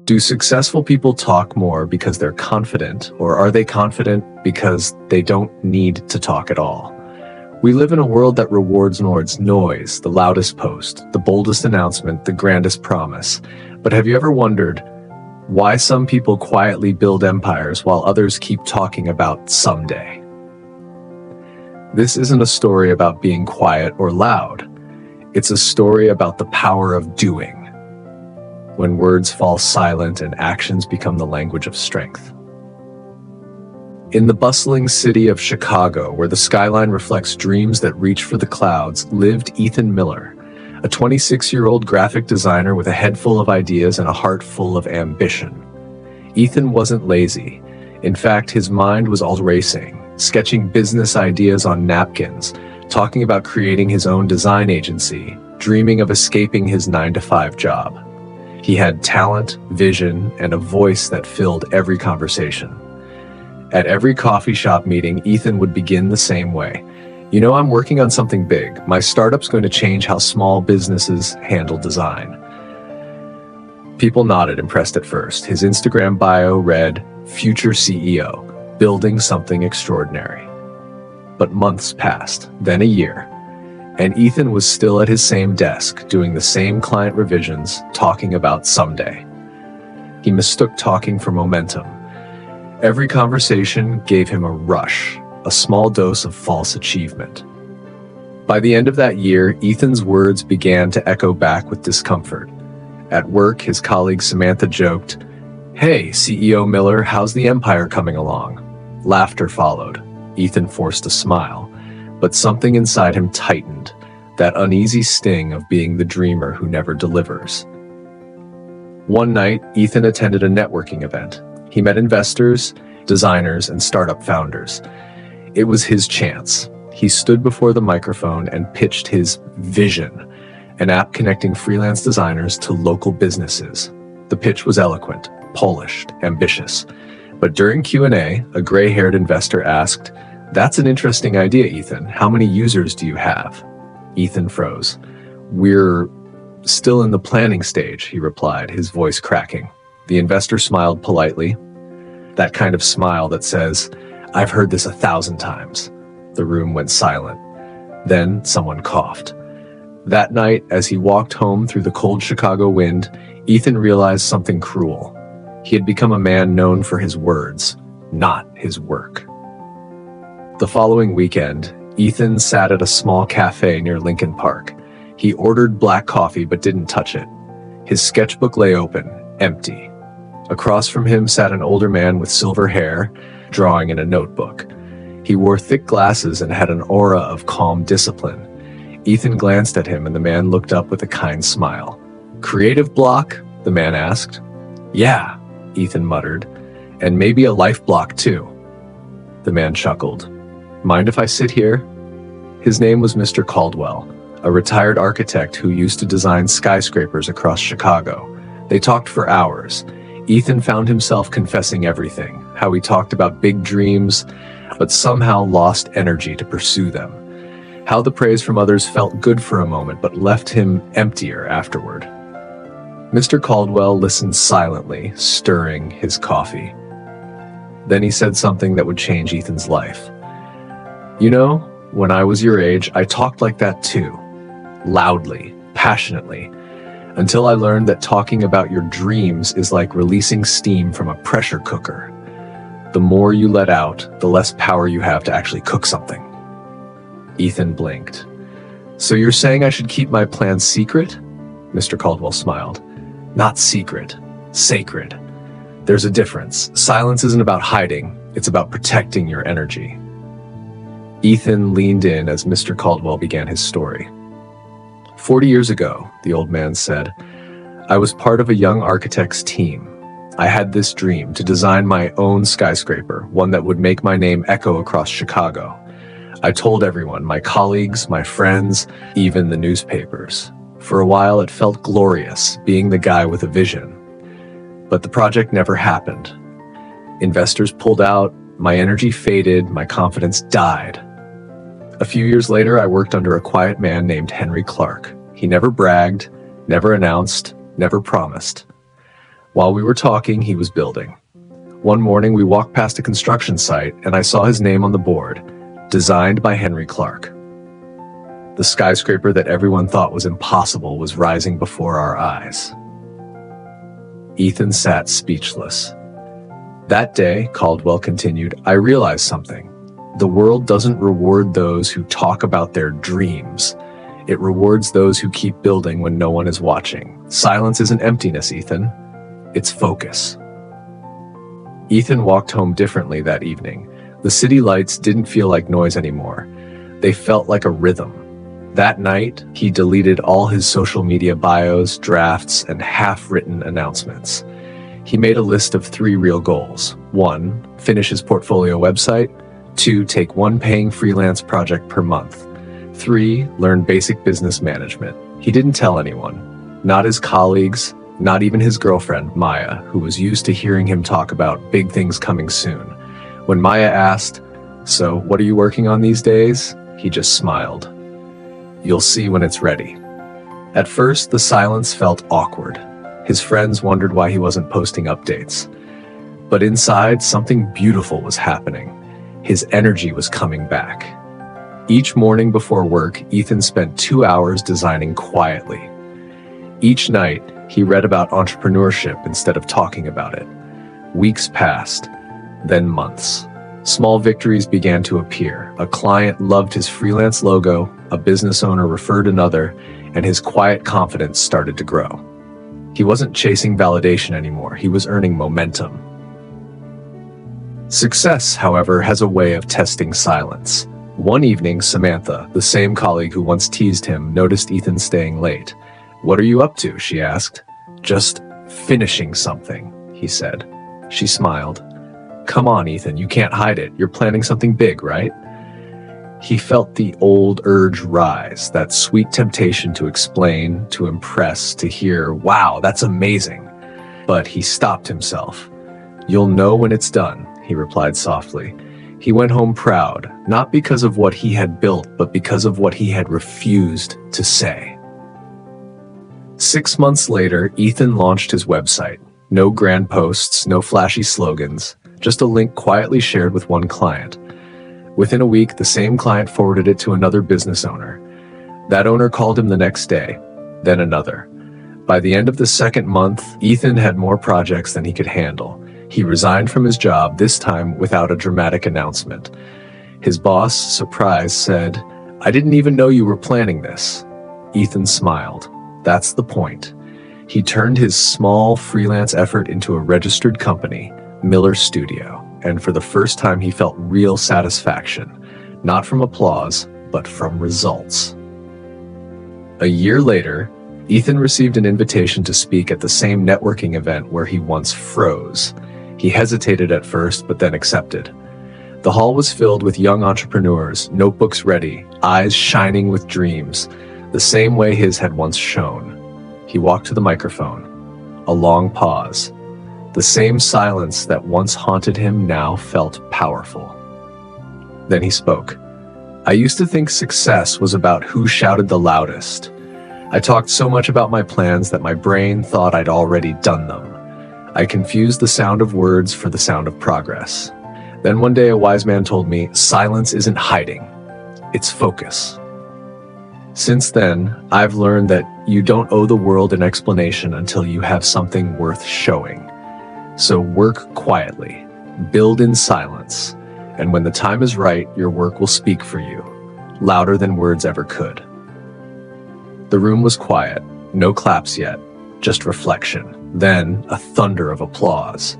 Do successful people talk more because they're confident, or are they confident because they don't need to talk at all? We live in a world that rewards noise, the loudest post, the boldest announcement, the grandest promise. But have you ever wondered why some people quietly build empires while others keep talking about someday? This isn't a story about being quiet or loud. It's a story about the power of doing, when words fall silent and actions become the language of strength. In the bustling city of Chicago, where the skyline reflects dreams that reach for the clouds, lived Ethan Miller, a 26-year-old graphic designer with a head full of ideas and a heart full of ambition. Ethan wasn't lazy. In fact, his mind was all racing, sketching business ideas on napkins, talking about creating his own design agency, dreaming of escaping his 9-to-5 job. He had talent, vision, and a voice that filled every conversation. At every coffee shop meeting, Ethan would begin the same way. I'm working on something big. My startup's going to change how small businesses handle design. People nodded, impressed at first. His Instagram bio read, "Future CEO, building something extraordinary." But months passed, then a year. And Ethan was still at his same desk, doing the same client revisions, talking about someday. He mistook talking for momentum. Every conversation gave him a rush, a small dose of false achievement. By the end of that year, Ethan's words began to echo back with discomfort. At work, his colleague Samantha joked, "Hey, CEO Miller, how's the empire coming along?" Laughter followed. Ethan forced a smile. But something inside him tightened, that uneasy sting of being the dreamer who never delivers. One night, Ethan attended a networking event. He met investors, designers, and startup founders. It was his chance. He stood before the microphone and pitched his vision, an app connecting freelance designers to local businesses. The pitch was eloquent, polished, ambitious. But during Q&A, a gray-haired investor asked, "That's an interesting idea, Ethan. How many users do you have?" Ethan froze. "We're still in the planning stage," he replied, his voice cracking. The investor smiled politely. That kind of smile that says, "I've heard this 1,000 times." The room went silent. Then someone coughed. That night, as he walked home through the cold Chicago wind, Ethan realized something cruel. He had become a man known for his words, not his work. The following weekend, Ethan sat at a small cafe near Lincoln Park. He ordered black coffee but didn't touch it. His sketchbook lay open, empty. Across from him sat an older man with silver hair, drawing in a notebook. He wore thick glasses and had an aura of calm discipline. Ethan glanced at him and the man looked up with a kind smile. "Creative block?" the man asked. "Yeah," Ethan muttered, "and maybe a life block too." The man chuckled. "Mind if I sit here?" His name was Mr. Caldwell, a retired architect who used to design skyscrapers across Chicago. They talked for hours. Ethan found himself confessing everything, how he talked about big dreams, but somehow lost energy to pursue them. How the praise from others felt good for a moment, but left him emptier afterward. Mr. Caldwell listened silently, stirring his coffee. Then he said something that would change Ethan's life. When I was your age, I talked like that too. Loudly, passionately, until I learned that talking about your dreams is like releasing steam from a pressure cooker. The more you let out, the less power you have to actually cook something. Ethan blinked. "So you're saying I should keep my plans secret?" Mr. Caldwell smiled. "Not secret, sacred. There's a difference. Silence isn't about hiding, it's about protecting your energy." Ethan leaned in as Mr. Caldwell began his story. 40 years ago, the old man said, I was part of a young architect's team. I had this dream to design my own skyscraper, one that would make my name echo across Chicago. I told everyone, my colleagues, my friends, even the newspapers. For a while, it felt glorious, being the guy with a vision. But the project never happened. Investors pulled out, my energy faded, my confidence died. A few years later, I worked under a quiet man named Henry Clark. He never bragged, never announced, never promised. While we were talking, he was building. One morning, we walked past a construction site, and I saw his name on the board, designed by Henry Clark. The skyscraper that everyone thought was impossible was rising before our eyes. Ethan sat speechless. That day, Caldwell continued, I realized something. The world doesn't reward those who talk about their dreams. It rewards those who keep building when no one is watching. Silence isn't emptiness, Ethan. It's focus. Ethan walked home differently that evening. The city lights didn't feel like noise anymore. They felt like a rhythm. That night, he deleted all his social media bios, drafts, and half-written announcements. He made a list of 3 real goals. 1, finish his portfolio website. 2, take 1 paying freelance project per month. 3, learn basic business management. He didn't tell anyone. Not his colleagues, not even his girlfriend, Maya, who was used to hearing him talk about big things coming soon. When Maya asked, "So, what are you working on these days?" he just smiled. "You'll see when it's ready." At first, the silence felt awkward. His friends wondered why he wasn't posting updates. But inside, something beautiful was happening. His energy was coming back. Each morning before work, Ethan spent 2 hours designing quietly. Each night, he read about entrepreneurship instead of talking about it. Weeks passed, then months. Small victories began to appear. A client loved his freelance logo, a business owner referred another, and his quiet confidence started to grow. He wasn't chasing validation anymore, he was earning momentum. Success, however, has a way of testing silence. One evening, Samantha, the same colleague who once teased him, noticed Ethan staying late. "What are you up to?" she asked. "Just finishing something," he said. She smiled. "Come on, Ethan, you can't hide it. You're planning something big, right?" He felt the old urge rise, that sweet temptation to explain, to impress, to hear, "Wow, that's amazing." But he stopped himself. "You'll know when it's done," he replied softly. He went home proud, not because of what he had built, but because of what he had refused to say. 6 months later, Ethan launched his website. No grand posts, no flashy slogans, just a link quietly shared with one client. Within a week, the same client forwarded it to another business owner. That owner called him the next day, then another. By the end of the 2nd month, Ethan had more projects than he could handle. He resigned from his job, this time without a dramatic announcement. His boss, surprised, said, "I didn't even know you were planning this." Ethan smiled. That's the point. He turned his small freelance effort into a registered company, Miller Studio, and for the first time he felt real satisfaction, not from applause, but from results. A year later, Ethan received an invitation to speak at the same networking event where he once froze. He hesitated at first, but then accepted. The hall was filled with young entrepreneurs, notebooks ready, eyes shining with dreams, the same way his had once shone. He walked to the microphone. A long pause. The same silence that once haunted him now felt powerful. Then he spoke. "I used to think success was about who shouted the loudest. I talked so much about my plans that my brain thought I'd already done them. I confused the sound of words for the sound of progress. Then one day a wise man told me, silence isn't hiding, it's focus. Since then, I've learned that you don't owe the world an explanation until you have something worth showing. So work quietly, build in silence, and when the time is right, your work will speak for you, louder than words ever could." The room was quiet, no claps yet, just reflection, then a thunder of applause.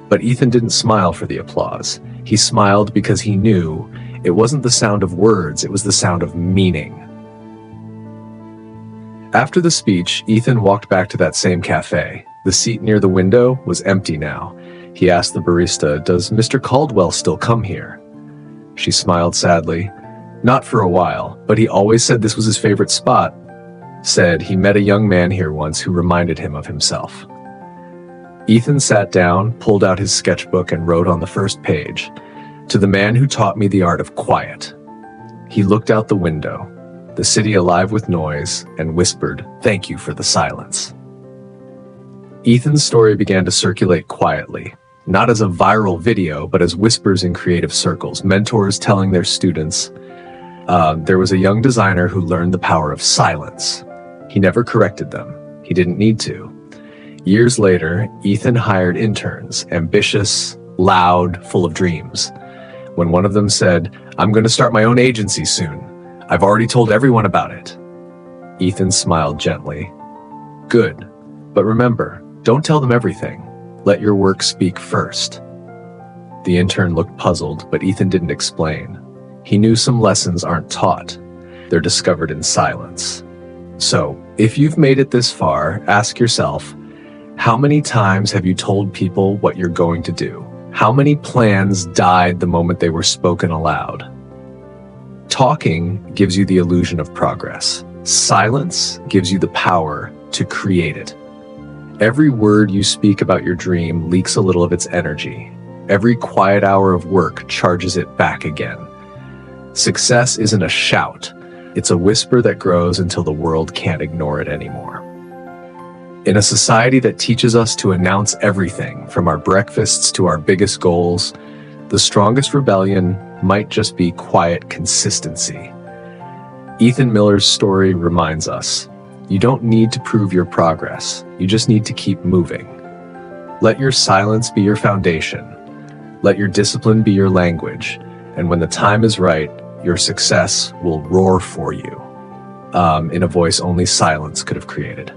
But Ethan didn't smile for the applause. He smiled because he knew it wasn't the sound of words, it was the sound of meaning. After the speech, Ethan walked back to that same cafe. The seat near the window was empty now. He asked the barista, "Does Mr. Caldwell still come here?" She smiled sadly. "Not for a while, but he always said this was his favorite spot. Said he met a young man here once who reminded him of himself." Ethan sat down, pulled out his sketchbook, and wrote on the first page, "To the man who taught me the art of quiet." He looked out the window, the city alive with noise, and whispered, "Thank you for the silence." Ethan's story began to circulate quietly, not as a viral video, but as whispers in creative circles, mentors telling their students. There was a young designer who learned the power of silence. He never corrected them. He didn't need to. Years later, Ethan hired interns, ambitious, loud, full of dreams. When one of them said, "I'm going to start my own agency soon. I've already told everyone about it." Ethan smiled gently. "Good, but remember, don't tell them everything. Let your work speak first." The intern looked puzzled, but Ethan didn't explain. He knew some lessons aren't taught. They're discovered in silence. So, if you've made it this far, ask yourself, how many times have you told people what you're going to do? How many plans died the moment they were spoken aloud? Talking gives you the illusion of progress. Silence gives you the power to create it. Every word you speak about your dream leaks a little of its energy. Every quiet hour of work charges it back again. Success isn't a shout. It's a whisper that grows until the world can't ignore it anymore. In a society that teaches us to announce everything, from our breakfasts to our biggest goals, the strongest rebellion might just be quiet consistency. Ethan Miller's story reminds us, you don't need to prove your progress. You just need to keep moving. Let your silence be your foundation. Let your discipline be your language. And when the time is right, your success will roar for you, in a voice only silence could have created.